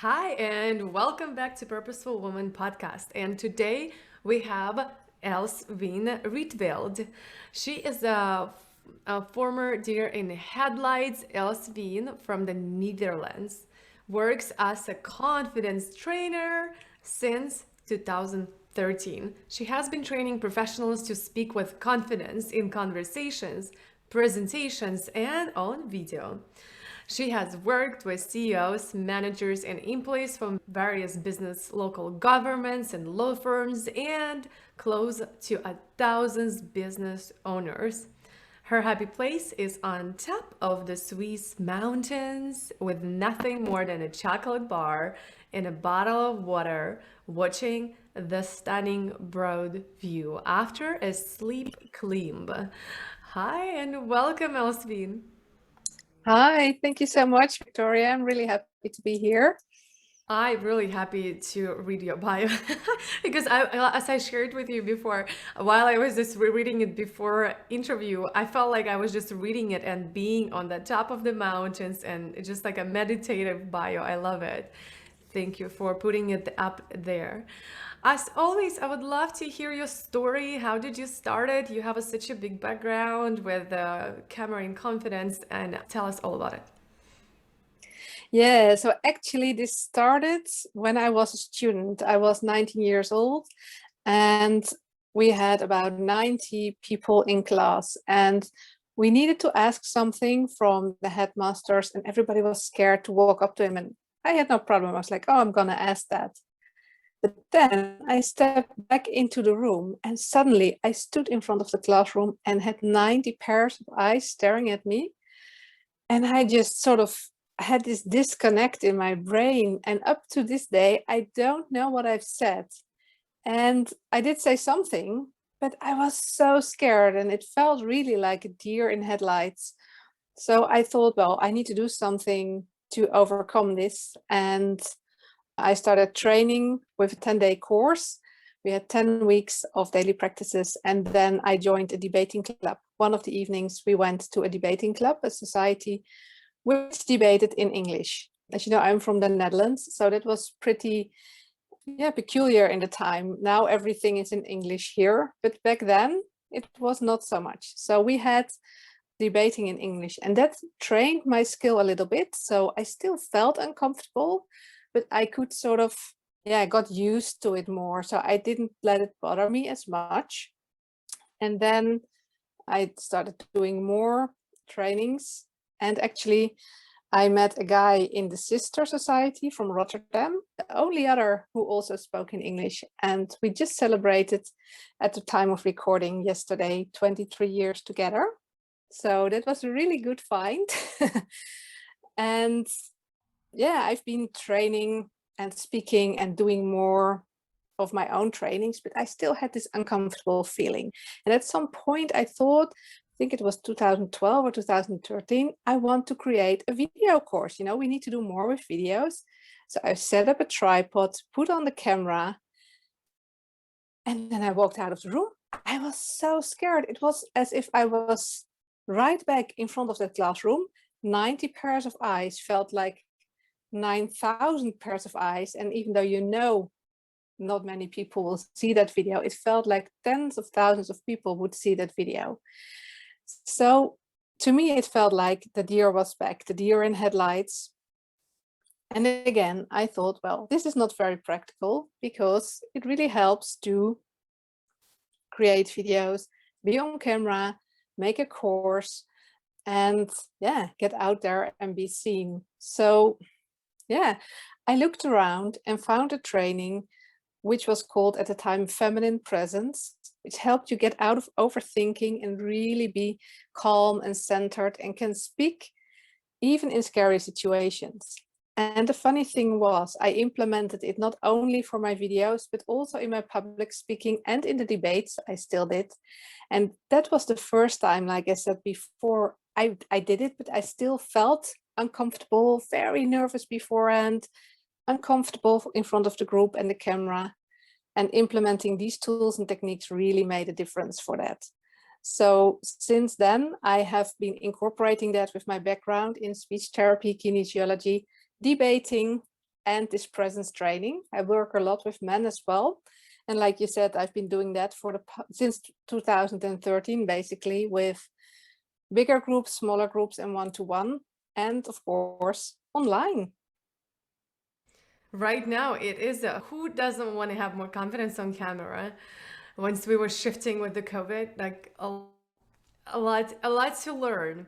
Hi, and welcome back to Purposeful Woman podcast. And today we have Elsewine Rietveld. She is a former deer in headlights. Elsewine from the Netherlands works as a confidence trainer since 2013. She has been training professionals to speak with confidence in conversations, presentations, and on video. She has worked with CEOs, managers, and employees from various business, local governments, and law firms, and close to 1,000 business owners. Her happy place is on top of the Swiss mountains with nothing more than a chocolate bar and a bottle of water, watching the stunning broad view after a sleep climb. Hi, and welcome, Elsvin. Hi, thank you so much, Victoria. I'm really happy to be here. I'm really happy to read your bio because as I shared with you before, while I was just rereading it before interview, I felt like I was just reading it and being on the top of the mountains and it's just like a meditative bio. I love it. Thank you for putting it up there. As always, I would love to hear your story. How did you start it? You have such a big background with camera and confidence, and tell us all about it. Yeah, so actually this started when I was a student. I was 19 years old and we had about 90 people in class and we needed to ask something from the headmasters and everybody was scared to walk up to him, and I had no problem. I was like, oh, I'm gonna ask that. But then I stepped back into the room and suddenly I stood in front of the classroom and had 90 pairs of eyes staring at me. And I just sort of had this disconnect in my brain. And up to this day, I don't know what I've said. And I did say something, but I was so scared and it felt really like a deer in headlights. So I thought, well, I need to do something to overcome this. And I started training with a 10-day course. We had 10 weeks of daily practices. And then I joined a debating club. One of the evenings, we went to a debating club, a society which debated in English. As you know, I'm from the Netherlands, so that was pretty peculiar in the time. Now everything is in English here, but back then it was not so much. So we had debating in English and that trained my skill a little bit. So I still felt uncomfortable, but I could sort of, I got used to it more. So I didn't let it bother me as much. And then I started doing more trainings. And actually, I met a guy in the sister society from Rotterdam, the only other who also spoke in English. And we just celebrated at the time of recording yesterday, 23 years together. So that was a really good find. And I've been training and speaking and doing more of my own trainings, but I still had this uncomfortable feeling. And at some point I thought, I think it was 2012 or 2013, I want to create a video course. You know, we need to do more with videos. So I set up a tripod, put on the camera, and then I walked out of the room. I was so scared. It was as if I was right back in front of that classroom. 90 pairs of eyes felt like 9,000 pairs of eyes. And even though you know not many people will see that video, it felt like tens of thousands of people would see that video. So to me, it felt like the deer was back, the deer in headlights. And again, I thought, well, this is not very practical because it really helps to create videos, be on camera, make a course, and get out there and be seen. So I looked around and found a training which was called at the time Feminine Presence, which helped you get out of overthinking and really be calm and centered and can speak even in scary situations. And the funny thing was, I implemented it not only for my videos, but also in my public speaking and in the debates. I still did. And that was the first time, like I said before, I did it, but I still felt uncomfortable, very nervous beforehand, uncomfortable in front of the group and the camera. And implementing these tools and techniques really made a difference for that. So since then, I have been incorporating that with my background in speech therapy, kinesiology, debating, and this presence training. I work a lot with men as well. And like you said, I've been doing that since 2013, basically, with bigger groups, smaller groups, and one-to-one, and of course, online. Right now, it is who doesn't want to have more confidence on camera? Once we were shifting with the COVID, like a lot to learn.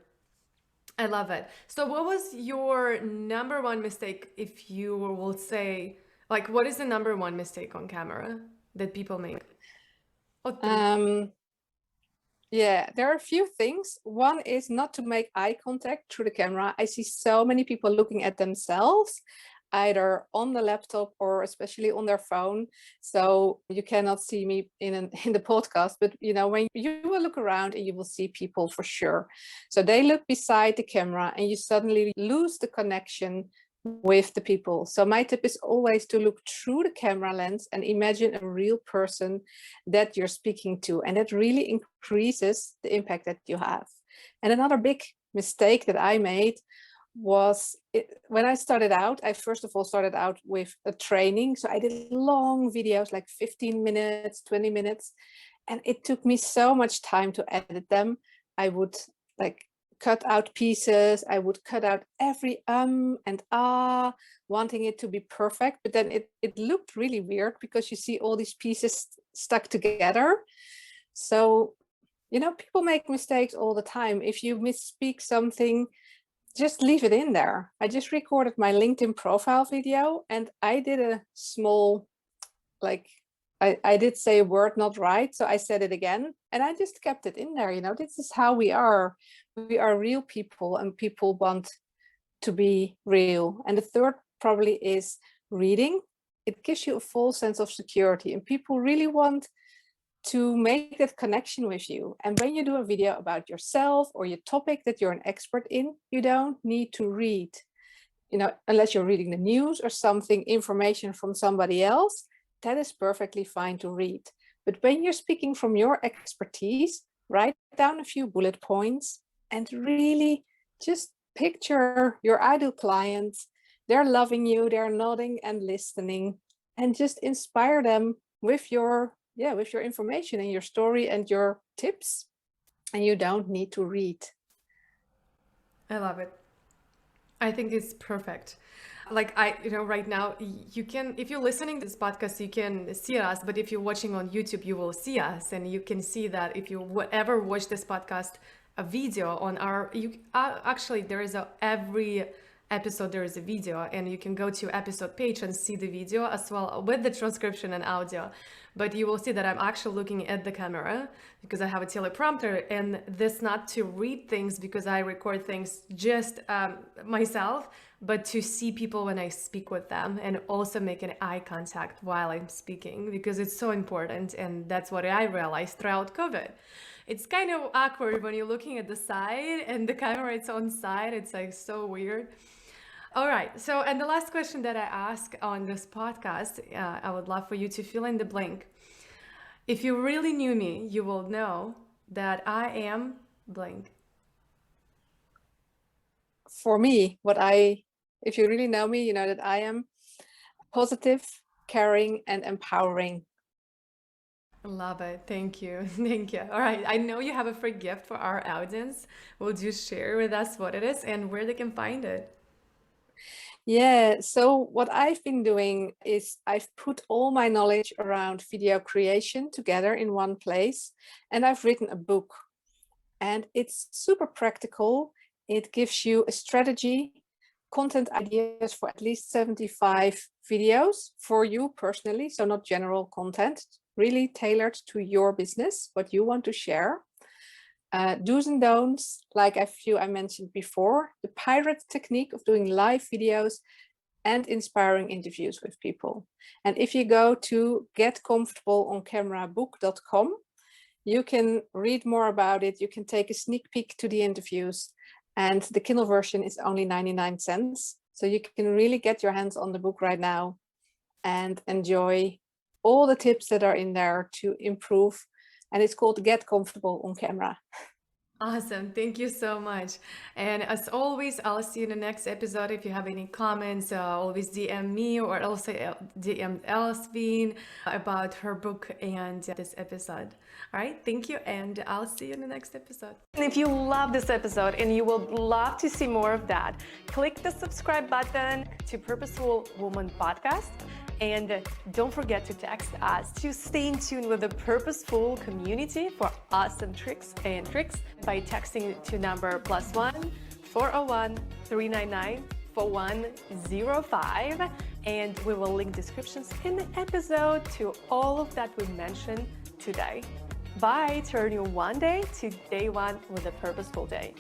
I love it. So, what was your number one mistake, if you will say, like, what is the number one mistake on camera that people make? Or three? Yeah, there are a few things. One is not to make eye contact through the camera. I see so many people looking at themselves, either on the laptop or especially on their phone. So you cannot see me in the podcast, but when you will look around and you will see people for sure. So they look beside the camera and you suddenly lose the connection with the people. So my tip is always to look through the camera lens and imagine a real person that you're speaking to, and that really increases the impact that you have. And another big mistake that I made was when I started out, I first of all started out with a training. So I did long videos, like 15 minutes, 20 minutes, and it took me so much time to edit them. I would cut out pieces. I would cut out every and wanting it to be perfect. But then it looked really weird because you see all these pieces stuck together. So, people make mistakes all the time. If you misspeak something, just leave it in there. I just recorded my LinkedIn profile video and I did a small, I did say a word not right. So I said it again and I just kept it in there. This is how we are. We are real people and people want to be real. And the third probably is reading. It gives you a full sense of security and people really want to make that connection with you. And when you do a video about yourself or your topic that you're an expert in, you don't need to read, unless you're reading the news or something, information from somebody else, that is perfectly fine to read. But when you're speaking from your expertise, write down a few bullet points and really just picture your ideal client. They're loving you, they're nodding and listening, and just inspire them with your information and your story and your tips. And you don't need to read. I love it. I think it's perfect. Right now, you can, if you're listening to this podcast, you can see us, but if you're watching on YouTube, you will see us, and you can see that if you ever watch this podcast, a video on actually, there is every episode, there is a video, and you can go to episode page and see the video as well with the transcription and audio. But you will see that I'm actually looking at the camera because I have a teleprompter, and this not to read things because I record things just myself, but to see people when I speak with them and also make an eye contact while I'm speaking, because it's so important. And that's what I realized throughout COVID. It's kind of awkward when you're looking at the side and the camera is on side. It's like so weird. All right. So, and the last question that I ask on this podcast, I would love for you to fill in the blank. If you really knew me, you will know that I am blank. For me, if you really know me, you know that I am positive, caring, and empowering. Love it. Thank you. Thank you. All right. I know you have a free gift for our audience. Would you share with us what it is and where they can find it? Yeah, so what I've been doing is I've put all my knowledge around video creation together in one place, and I've written a book. And it's super practical. It gives you a strategy, content ideas for at least 75 videos for you personally, so not general content, really tailored to your business, what you want to share. Do's and don'ts, like a few I mentioned before, the pirate technique of doing live videos and inspiring interviews with people. And if you go to getcomfortableoncamerabook.com, you can read more about it. You can take a sneak peek to the interviews, and the Kindle version is only 99 cents. So you can really get your hands on the book right now and enjoy all the tips that are in there to improve. And it's called Get Comfortable on Camera. Awesome. Thank you so much. And as always, I'll see you in the next episode. If you have any comments, always DM me or also DM Elsewine about her book and this episode. All right. Thank you. And I'll see you in the next episode. And if you love this episode and you would love to see more of that, click the subscribe button to Purposeful Woman Podcast. And don't forget to text us to stay in tune with the Purposeful community for awesome tricks by texting to number +1 401 399 4105. And we will link descriptions in the episode to all of that we mentioned today. Bye. Turn your one day to day one with a purposeful day.